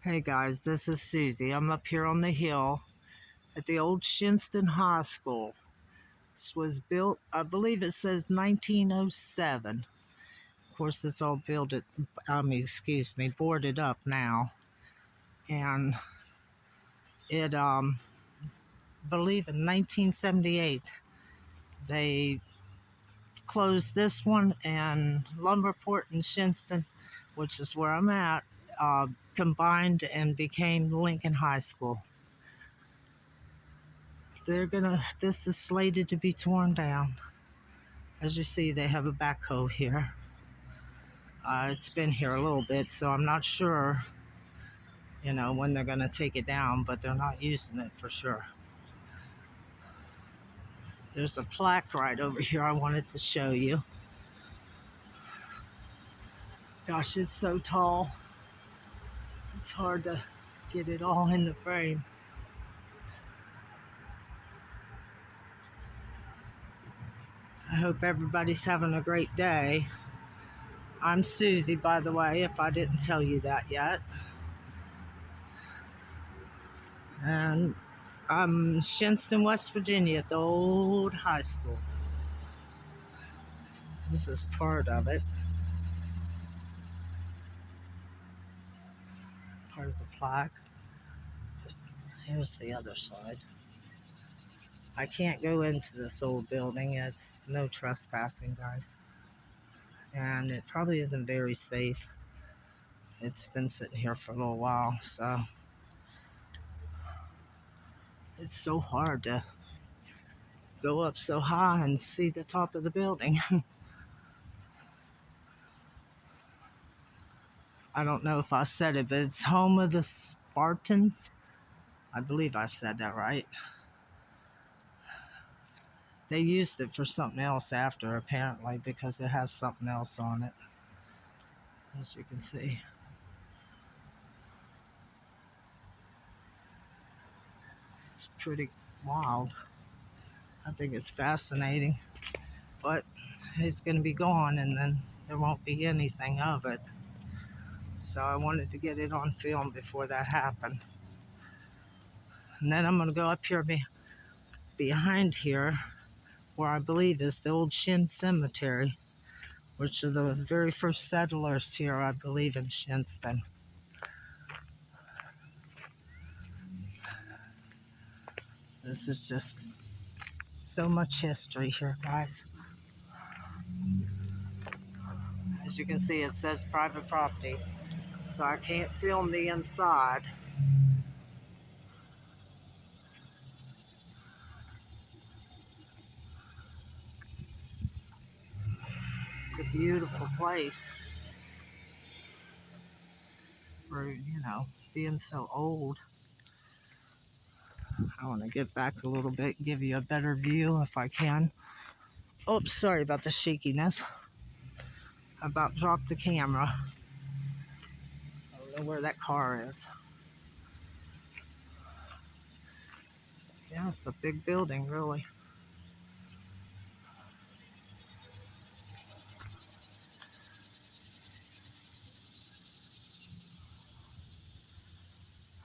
Hey guys, this is Susie. I'm up here on the hill at the old Shinnston High School. This was built, I believe it says 1907. Of course, it's all boarded up now. And it, believe in 1978, they closed this one, and Lumberport and Shinnston, which is where I'm at, combined and became Lincoln High School. This is slated to be torn down. As you see, they have a backhoe here. It's been here a little bit, so I'm not sure, when they're gonna take it down, but they're not using it for sure. There's a plaque right over here I wanted to show you. Gosh, it's so tall. It's hard to get it all in the frame. I hope everybody's having a great day. I'm Susie, by the way, if I didn't tell you that yet. And I'm Shinnston, West Virginia, at the old high school. This is part of it. Part of the plaque. Here's the other side. I can't go into this old building. It's no trespassing, guys. And it probably isn't very safe. It's been sitting here for a little while, so it's so hard to go up so high and see the top of the building. I don't know if I said it, but it's home of the Spartans. I believe I said that right. They used it for something else after, apparently, because it has something else on it, as you can see. It's pretty wild. I think it's fascinating, but it's going to be gone, and then there won't be anything of it. So I wanted to get it on film before that happened. And then I'm going to go up here behind here, where I believe is the old Shinn cemetery, which are the very first settlers here, I believe, in Shinnston. This is just so much history here, guys. As you can see, it says private property, so I can't film the inside. It's a beautiful place for, being so old. I want to get back a little bit, give you a better view if I can. Oops, sorry about the shakiness. I about dropped the camera. I don't know where that car is. Yeah, it's a big building, really.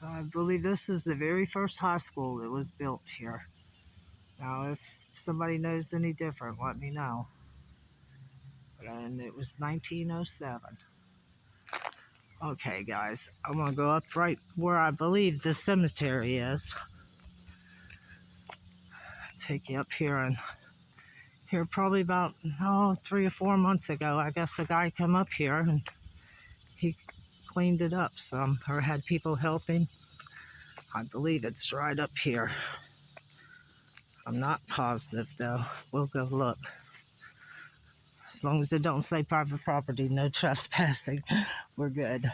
I believe this is the very first high school that was built here. Now, if somebody knows any different, let me know. And it was 1907. Okay, guys, I'm going to go up right where I believe the cemetery is. Take you up here, and here probably about 3 or 4 months ago, I guess a guy come up here and he cleaned it up some, or had people helping. I believe it's right up here. I'm not positive though. We'll go look. As long as it don't say private property, no trespassing, we're good.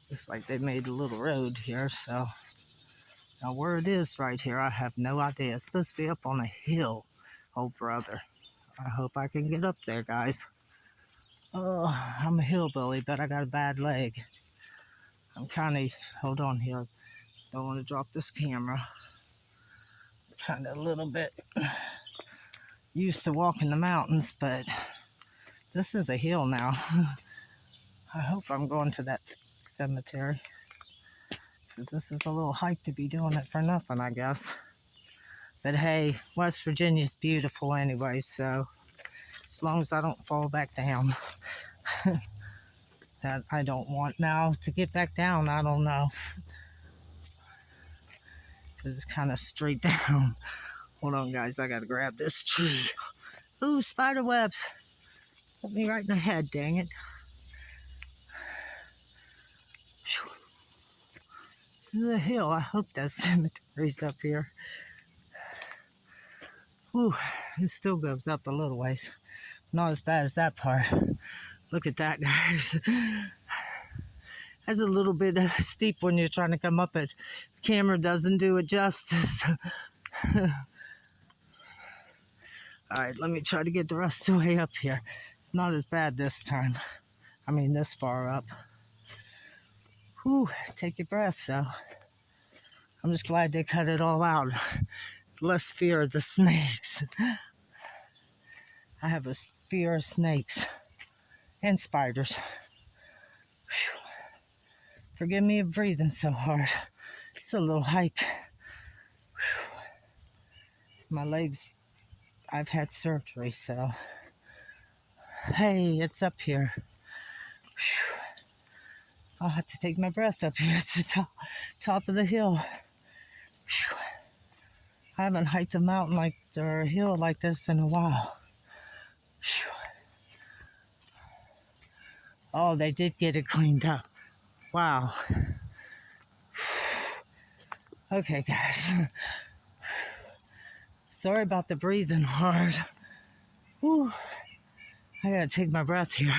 Looks like they made a little road here, so now where it is right here, I have no idea. It's supposed to be up on a hill, oh brother. I hope I can get up there, guys. Oh, I'm a hillbilly, but I got a bad leg. I'm kind of, hold on here. Don't want to drop this camera. Kind of a little bit used to walk in the mountains, but this is a hill now. I hope I'm going to that cemetery, because this is a little hike to be doing it for nothing, I guess. But hey, West Virginia's beautiful anyway, so as long as I don't fall back down. That I don't want. Now, to get back down, I don't know, because it's kind of straight down. Hold on, guys, I gotta grab this tree. Ooh, spider webs. Hit me right in the head, dang it. This is a hill. I hope that cemetery's up here. Ooh, it still goes up a little ways. Not as bad as that part. Look at that, guys. That's a little bit steep when you're trying to come up it. The camera doesn't do it justice. Alright, let me try to get the rest of the way up here. It's not as bad this time. I mean, this far up. Whew, take your breath, though. I'm just glad they cut it all out. Less fear of the snakes. I have a fear of snakes and spiders. Whew. Forgive me of breathing so hard. It's a little hike. Whew. My legs, I've had surgery, so. Hey, it's up here. Whew. I'll have to take my breath up here. It's the top of the hill. Whew. I haven't hiked a mountain or a hill like this in a while. Whew. Oh, they did get it cleaned up. Wow. Okay, guys. Sorry about the breathing hard. Whew. I gotta take my breath here.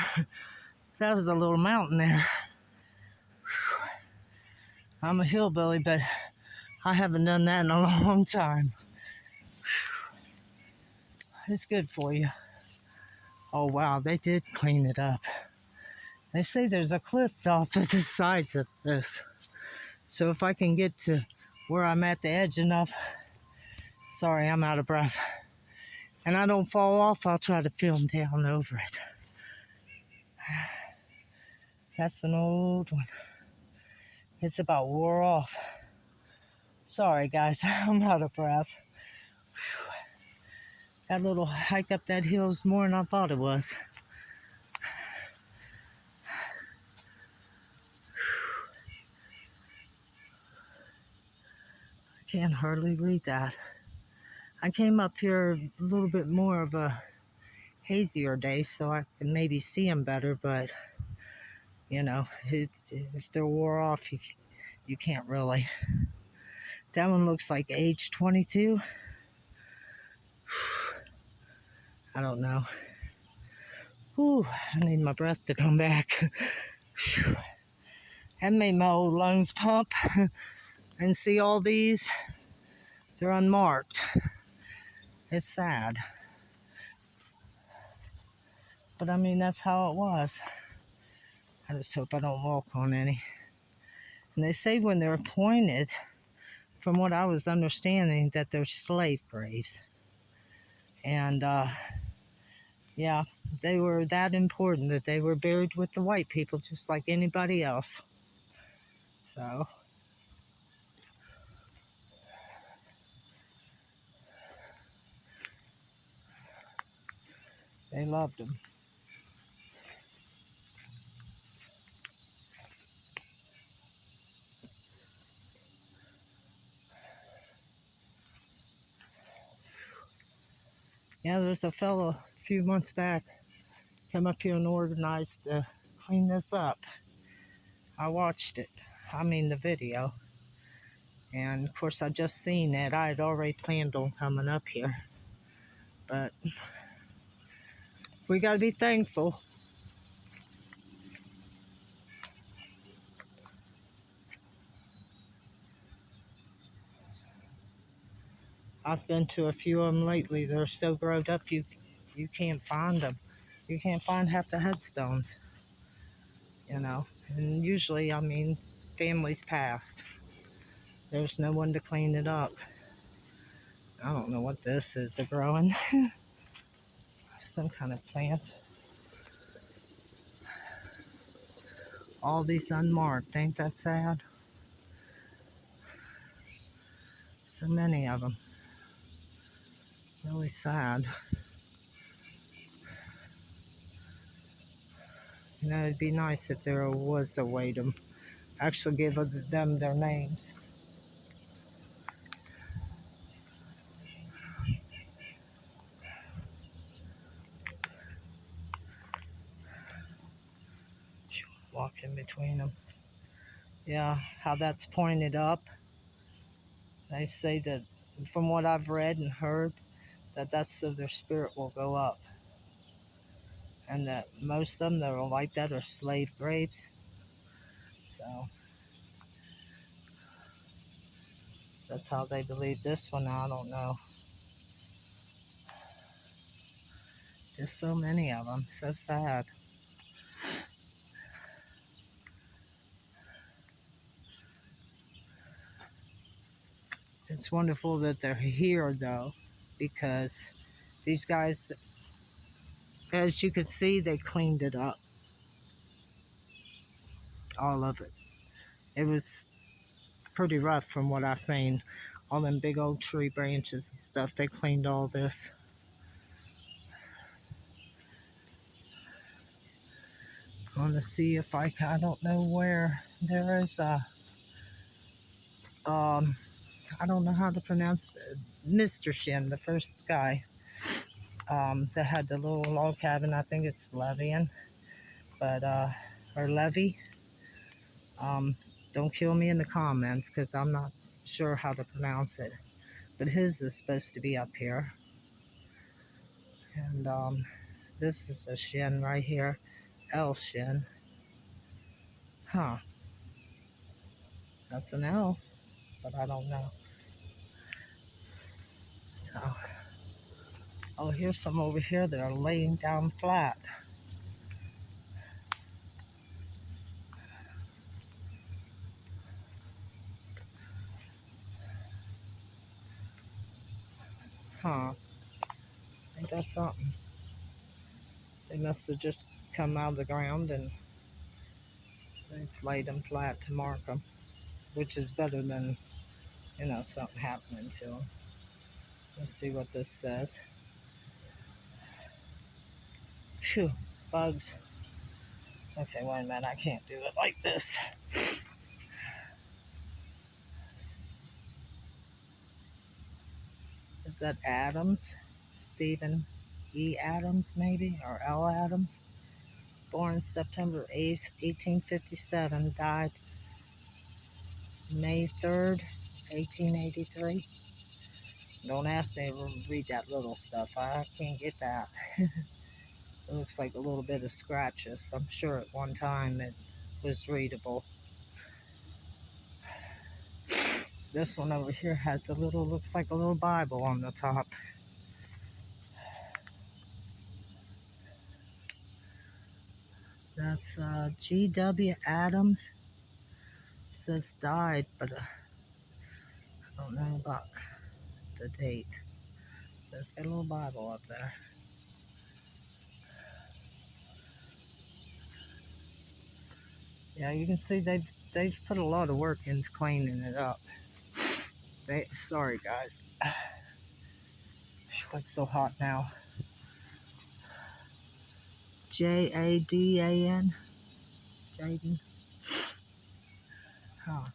That was a little mountain there. I'm a hillbilly, but I haven't done that in a long time. It's good for you. Oh, wow, they did clean it up. They say there's a cliff off of the sides of this. So if I can get to where I'm at the edge enough, sorry, I'm out of breath, and I don't fall off, I'll try to film down over it. That's an old one. It's about wore off. Sorry, guys, I'm out of breath. Whew. That little hike up that hill is more than I thought it was. I can't hardly read that. I came up here a little bit more of a hazier day, so I can maybe see them better, but you know, if they're wore off, you can't really. That one looks like age 22. I don't know. Whew, I need my breath to come back. That made my old lungs pump. And see all these? They're unmarked. It's sad. But I mean, that's how it was. I just hope I don't walk on any. And they say when they're appointed, from what I was understanding, that they're slave graves. And, yeah, they were that important that they were buried with the white people just like anybody else. So, they loved them. Yeah, there's a fellow a few months back come up here and organized to clean this up. I watched it. I mean the video. And of course I just seen it. I had already planned on coming up here. But we gotta be thankful. I've been to a few of them lately. They're so grown up you can't find them. You can't find half the headstones. You know. And usually, I mean, families passed. There's no one to clean it up. I don't know what this is growing. some kind of plants. All these unmarked, ain't that sad? So many of them. Really sad. You know, it'd be nice if there was a way to actually give them their names. Walk in between them. Yeah, how that's pointed up. They say that, from what I've read and heard, that that's so their spirit will go up. And that most of them that are like that are slave graves. So that's how they believe this one. I don't know. Just so many of them. So sad. It's wonderful that they're here, though, because these guys, as you can see, they cleaned it up. All of it. It was pretty rough from what I've seen. All them big old tree branches and stuff, they cleaned all this. I want to see if I don't know where there is a, I don't know how to pronounce it. Mr. Shinn, the first guy, that had the little log cabin. I think it's Levian, but, or Levy. Don't kill me in the comments, because I'm not sure how to pronounce it. But his is supposed to be up here. And, this is a Shinn right here. L Shinn. Huh. That's an L, but I don't know. So, oh, here's some over here that are laying down flat. Huh. Ain't that something? They must have just come out of the ground and they've laid them flat to mark them, which is better than, you know, something happening to them. Let's see what this says. Phew, bugs. Okay, wait a minute, I can't do it like this. Is that Adams? Stephen E. Adams, maybe? Or L. Adams? Born September 8th, 1857. Died May 3rd, 1883. Don't ask me to read that little stuff. I can't get that. It looks like a little bit of scratches. I'm sure at one time it was readable. This one over here has a little, looks like a little Bible on the top. That's G.W. Adams. It says died, but I don't know about the date. There's got a little Bible up there. Yeah, you can see they've put a lot of work into cleaning it up. Sorry guys. It's so hot now. Jadan. Jaden. Huh.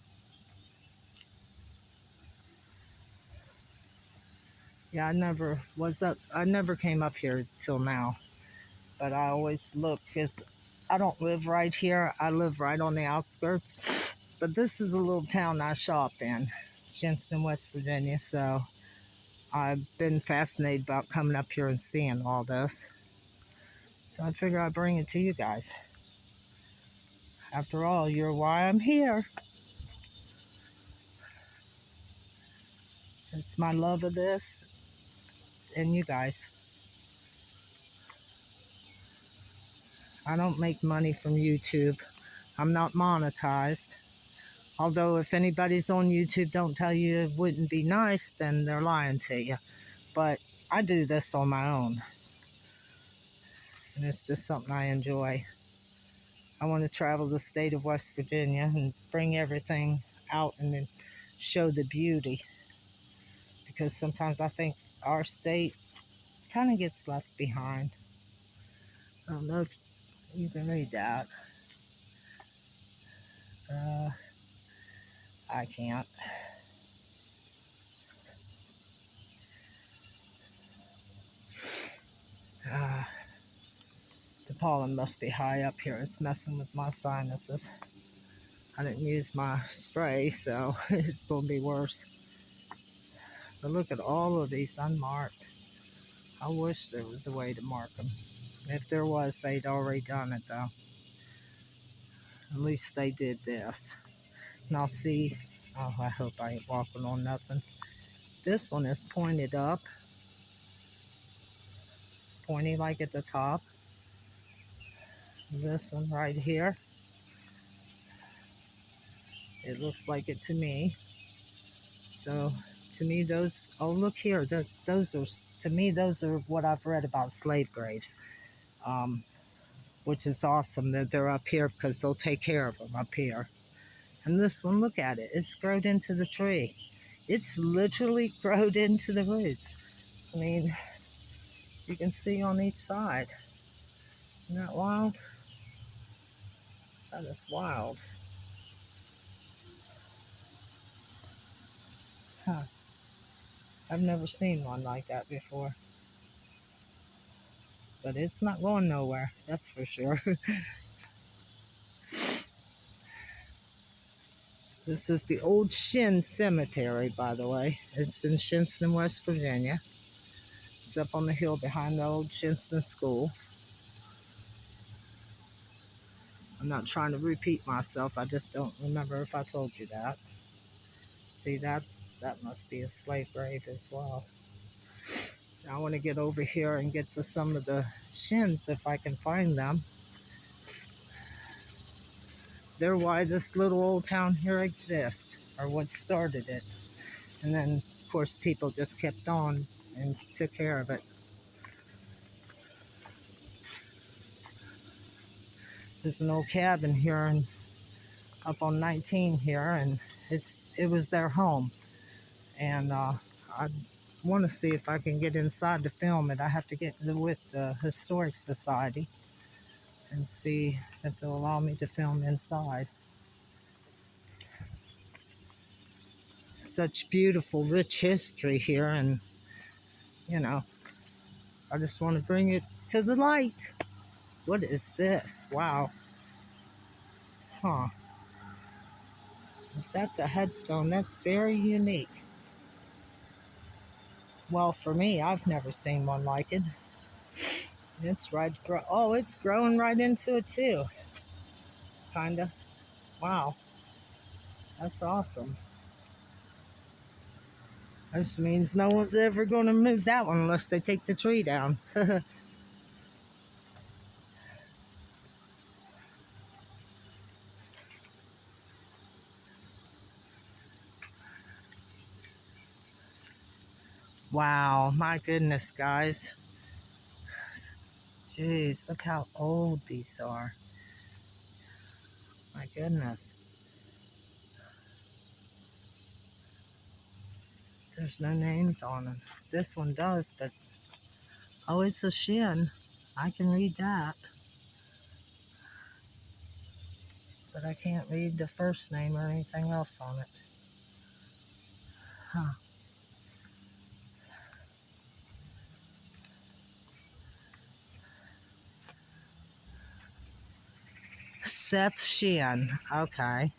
Yeah, I never came up here till now. But I always look, because I don't live right here. I live right on the outskirts. But this is a little town I shop in, Shinnston, West Virginia. So I've been fascinated about coming up here and seeing all this. So I figure I'd bring it to you guys. After all, you're why I'm here. It's my love of this and you guys. I don't make money from YouTube. I'm not monetized. Although if anybody's on YouTube don't tell you it wouldn't be nice, then they're lying to you. But I do this on my own. and it's just something I enjoy. I want to travel the state of West Virginia and bring everything out and then show the beauty, because sometimes I think our state kind of gets left behind. I don't know if you can read that. Uh, I can't. Uh, the pollen must be high up here. It's messing with my sinuses. I didn't use my spray, so it's going to be worse. But look at all of these unmarked. I wish there was a way to mark them. If there was, they'd already done it, though. At least they did this. And I'll see. Oh, I hope I ain't walking on nothing. This one is pointed up. Pointy like at the top. This one right here. It looks like it to me. So, to me, those... Oh, look here. Those are... To me, those are what I've read about slave graves. Which is awesome that they're up here, because they'll take care of them up here. And this one, look at it. It's growed into the tree. It's literally growed into the roots. I mean, you can see on each side. Isn't that wild? That is wild. Huh. I've never seen one like that before. But it's not going nowhere, that's for sure. This is the old Shinn cemetery, by the way. It's in Shinnston, West Virginia. It's up on the hill behind the old Shinnston school. I'm not trying to repeat myself. I just don't remember if I told you that. See that? That must be a slave grave as well. Now I want to get over here and get to some of the Shinns if I can find them. They're why this little old town here exists, or what started it. And then, of course, people just kept on and took care of it. There's an old cabin here and up on 19 here, and it was their home. And I want to see if I can get inside to film it. I have to get with the Historic Society and see if they'll allow me to film inside. Such beautiful, rich history here, and you know, I just want to bring it to the light. What is this? Wow. Huh. If that's a headstone, that's very unique. Well, for me, I've never seen one like it. It's right, oh, it's growing right into it too. Kinda. Wow. That's awesome. That just means no one's ever going to move that one unless they take the tree down. Wow, my goodness, guys. Jeez, look how old these are. My goodness. There's no names on them. This one does, but... Oh, it's a Shinn. I can read that. But I can't read the first name or anything else on it. Huh. Seth Shinn. Okay.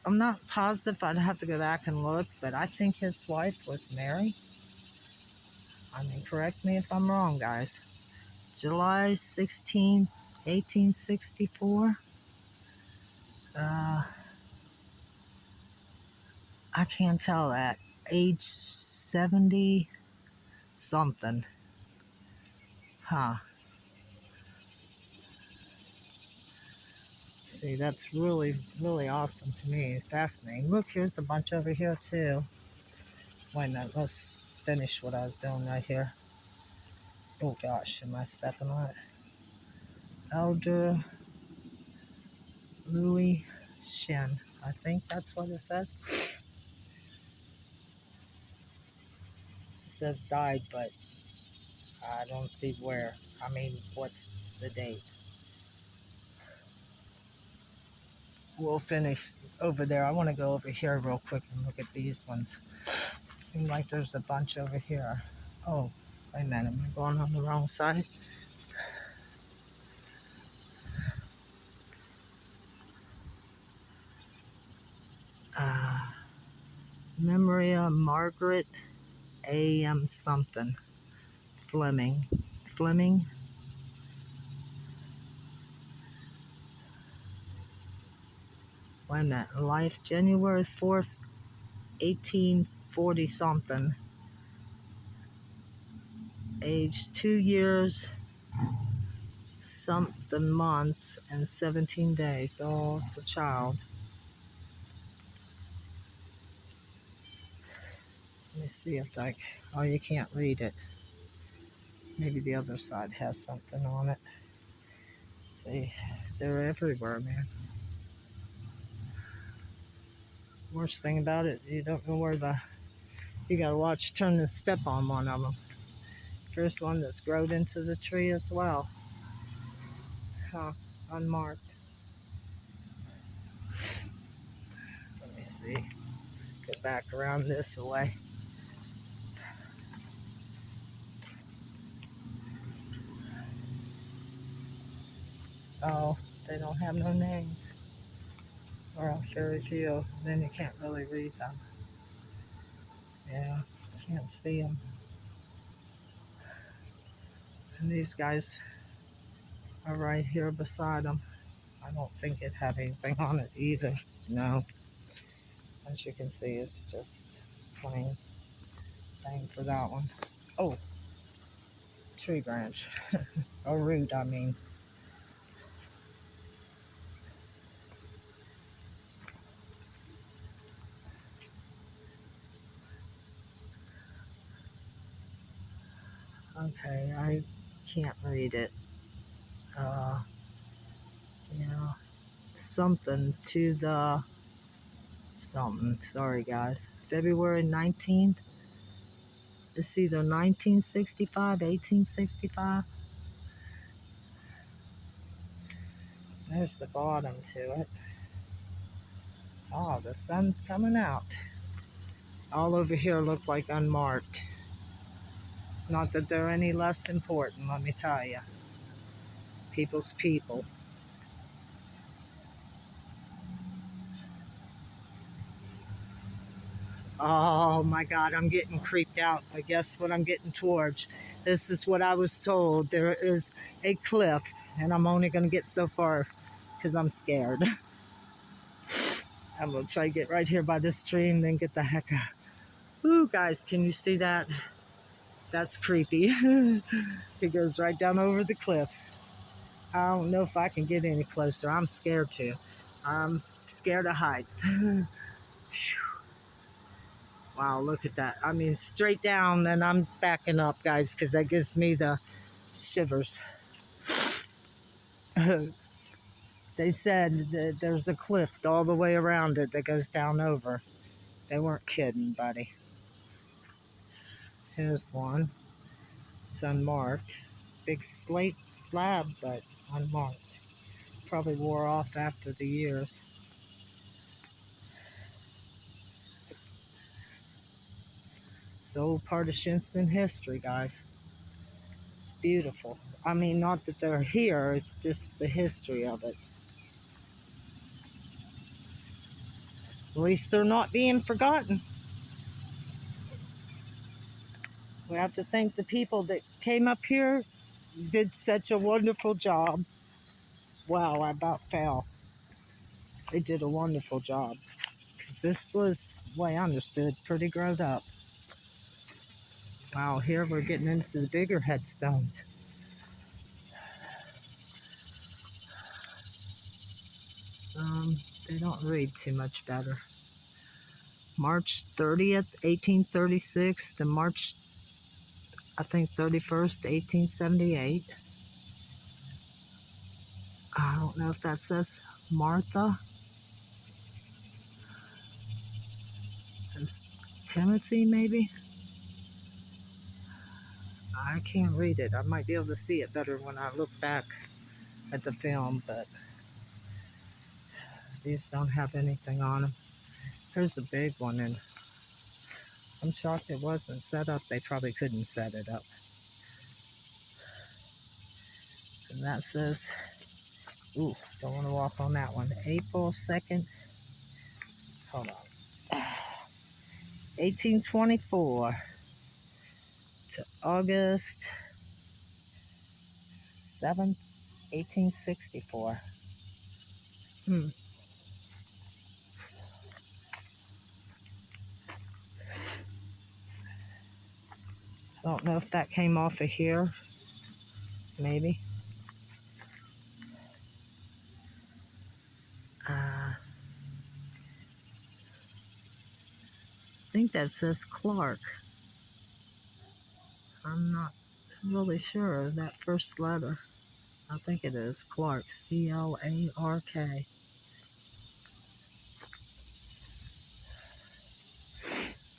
I'm not positive. I'd have to go back and look, but I think his wife was Mary. I mean, correct me if I'm wrong, guys. July 16, 1864. I can't tell that. Age 70 something. Huh. See, that's really, really awesome to me. Fascinating. Look, here's a bunch over here, too. Wait a minute, let's finish what I was doing right here. Oh gosh, am I stepping on it? Elder Louis Shinn. I think that's what it says. It says died, but I don't see where. I mean, what's the date? We'll finish over there. I want to go over here real quick and look at these ones. Seems like there's a bunch over here. Oh, wait a minute. Am I going on the wrong side? Memory of Margaret A.M. something. Fleming. Fleming? Wait a minute. Life, January 4th, 1840 something. Age 2 years, something months, and 17 days. Oh, it's a child. Let me see if oh, you can't read it. Maybe the other side has something on it. See, they're everywhere, man. Worst thing about it, you don't know where you gotta watch, turn and step on one of them. There's one that's growed into the tree as well. Huh, unmarked. Let me see. Get back around this way. Oh, they don't have no names. Or very few. Then you can't really read them. Yeah, can't see them. And these guys are right here beside them. I don't think it had anything on it either. No. As you can see, it's just plain. Same for that one. Oh, tree branch. Or root, I mean. Okay, I can't read it. Yeah, something to the something. Sorry, guys. February 19th. It's either 1965, 1865. There's the bottom to it. Oh, the sun's coming out. All over here look like unmarked. Not that they're any less important, let me tell you. People's people. Oh my God, I'm getting creeped out. I guess what I'm getting towards. This is what I was told. There is a cliff, and I'm only going to get so far because I'm scared. I'm going to try to get right here by this tree and then get the heck out. Ooh, guys, can you see that? That's creepy. It goes right down over the cliff. I don't know if I can get any closer. I'm scared to. I'm scared of heights. Wow, look at that. I mean, straight down, and I'm backing up, guys, because that gives me the shivers. They said that there's a cliff all the way around it that goes down over. They weren't kidding, buddy. Here's one. It's unmarked. Big slate slab, but unmarked. Probably wore off after the years. It's an old part of Shinnston history, guys. It's beautiful. I mean, not that they're here, it's just the history of it. At least they're not being forgotten. We have to thank the people that came up here, did such a wonderful job. Wow, I about fell. They did a wonderful job. This was, the way I understood, pretty grown up. Wow, here we're getting into the bigger headstones. They don't read too much better. March 30th, 1836 to March I think 31st, 1878. I don't know if that says Martha and Timothy, maybe. I can't read it. I might be able to see it better when I look back at the film, but these don't have anything on them. Here's a big one, and I'm shocked it wasn't set up. They probably couldn't set it up. And that says, ooh, don't want to walk on that one. April 2nd, hold on. 1824 to August 7th, 1864. I don't know if that came off of here. Maybe. I think that says Clark. I'm not really sure of that first letter. I think it is Clark. C-L-A-R-K.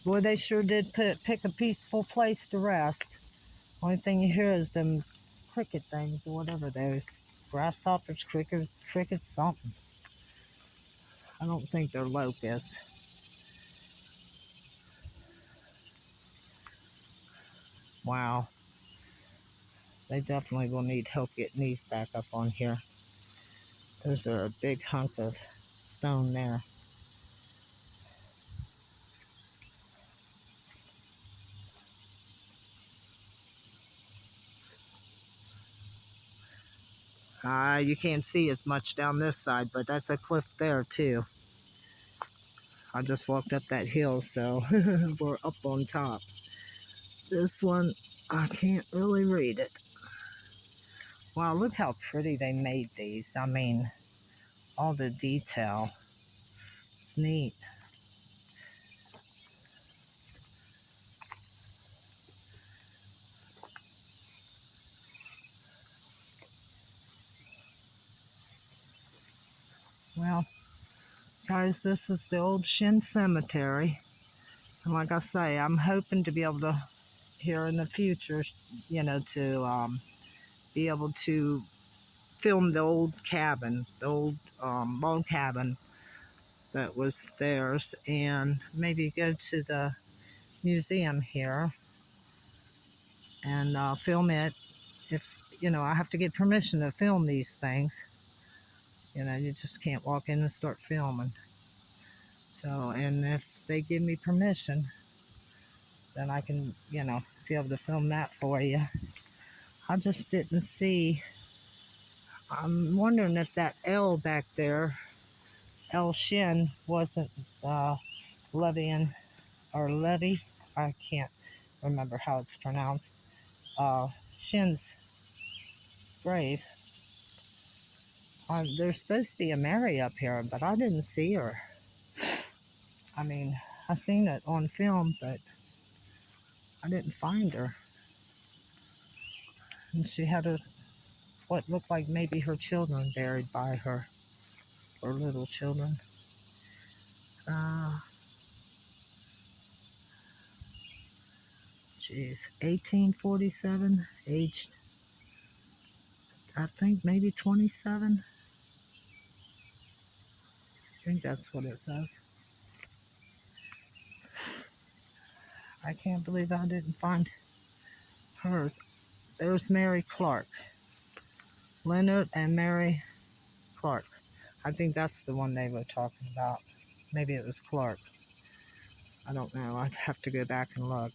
Boy, they sure did pick a peaceful place to rest. Only thing you hear is them cricket things or whatever those. Grasshoppers, crickets, something. I don't think they're locusts. Wow. They definitely will need help getting these back up on here. There's a big hunk of stone there. You can't see as much down this side, but that's a cliff there too. I just walked up that hill, so we're up on top. This one, I can't really read it. Wow, look how pretty they made these. I mean, all the detail. It's neat. Well, guys, this is the old Shinn cemetery. And like I say, I'm hoping to be able to, here in the future, you know, to be able to film the old cabin, the old log cabin that was theirs, and maybe go to the museum here and film it. If, you know, I have to get permission to film these things. You know, you just can't walk in and start filming. So, and if they give me permission, then I can, you know, be able to film that for you. I just didn't see. I'm wondering if that L back there, L Shinn, wasn't Levian or Levi. I can't remember how it's pronounced. Shinn's grave. There's supposed to be a Mary up here, but I didn't see her. I mean, I seen it on film, but I didn't find her. And she had what looked like maybe her children buried by her, or little children. Geez, 1847, aged, I think maybe 27. I think that's what it says. I can't believe I didn't find her. There's Mary Clark. Leonard and Mary Clark. I think that's the one they were talking about. Maybe it was Clark. I don't know. I'd have to go back and look.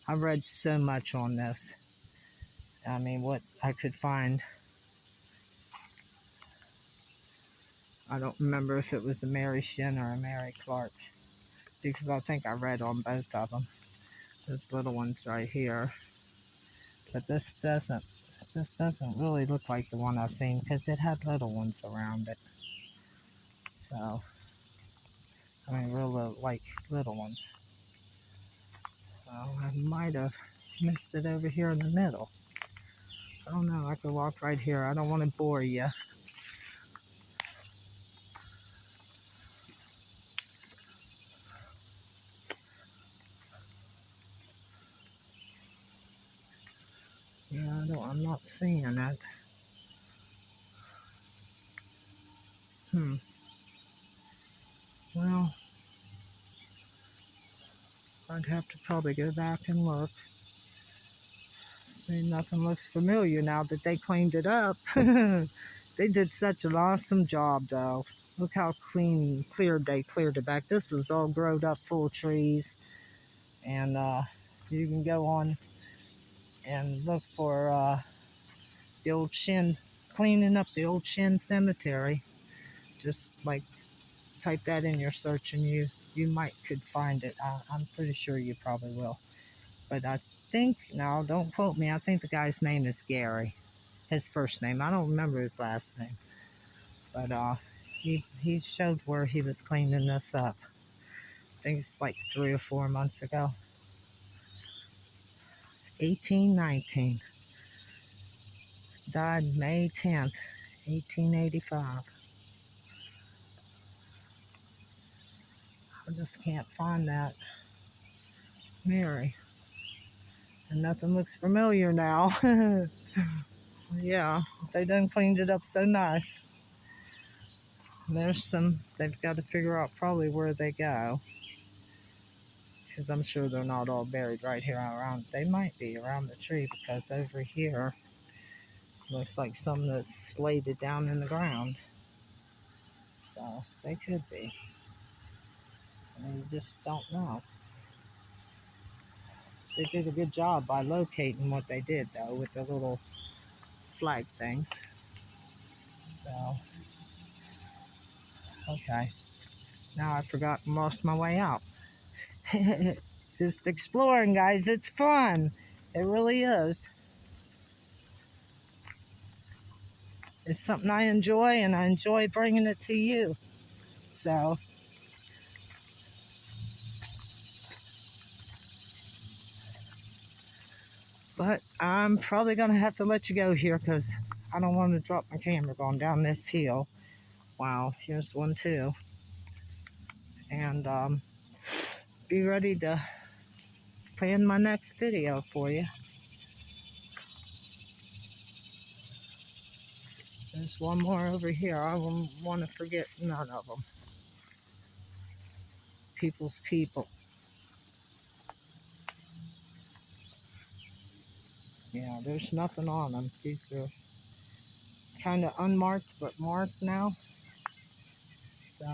I read so much on this. I mean, what I could find. I don't remember if it was a Mary Shinn or a Mary Clark, because I think I read on both of them. Those little ones right here. But this doesn't really look like the one I've seen, because it had little ones around it. So, I mean, real little, like little ones. So I might have Missed it over here in the middle. I don't know, I could walk right here. I don't want to bore you. Yeah, I'm not seeing it. Well, I'd have to probably go back and look. See, nothing looks familiar now that they cleaned it up. They did such an awesome job, though. Look how clear they cleared it back. This was all growed up full of trees. And you can go on and look for the old Shinn, cleaning up the old Shinn cemetery. Just like type that in your search and you might could find it. I'm pretty sure you probably will. But I think, now don't quote me, I think the guy's name is Gary. His first name. I don't remember his last name. But he showed where he was cleaning this up. I think it's like 3 or 4 months ago. 1819. Died May 10th, 1885. I just can't find that Mary. And nothing looks familiar now. Yeah, they done cleaned it up so nice. There's some, they've got to figure out probably where they go. Because I'm sure they're not all buried right here around. They might be around the tree because over here looks like some that's slated down in the ground. So they could be. And you just don't know. They did a good job by locating what they did, though, with the little flag things. So, okay. Now I forgot and lost my way out. Just exploring, guys. It's fun. It really is. It's something I enjoy, and I enjoy bringing it to you. So, but I'm probably going to have to let you go here because I don't want to drop my camera going down this hill. Wow, here's one too. And be ready to plan my next video for you. There's one more over here. I won't want to forget none of them. People's people. Yeah, there's nothing on them. These are kind of unmarked, but marked now. So.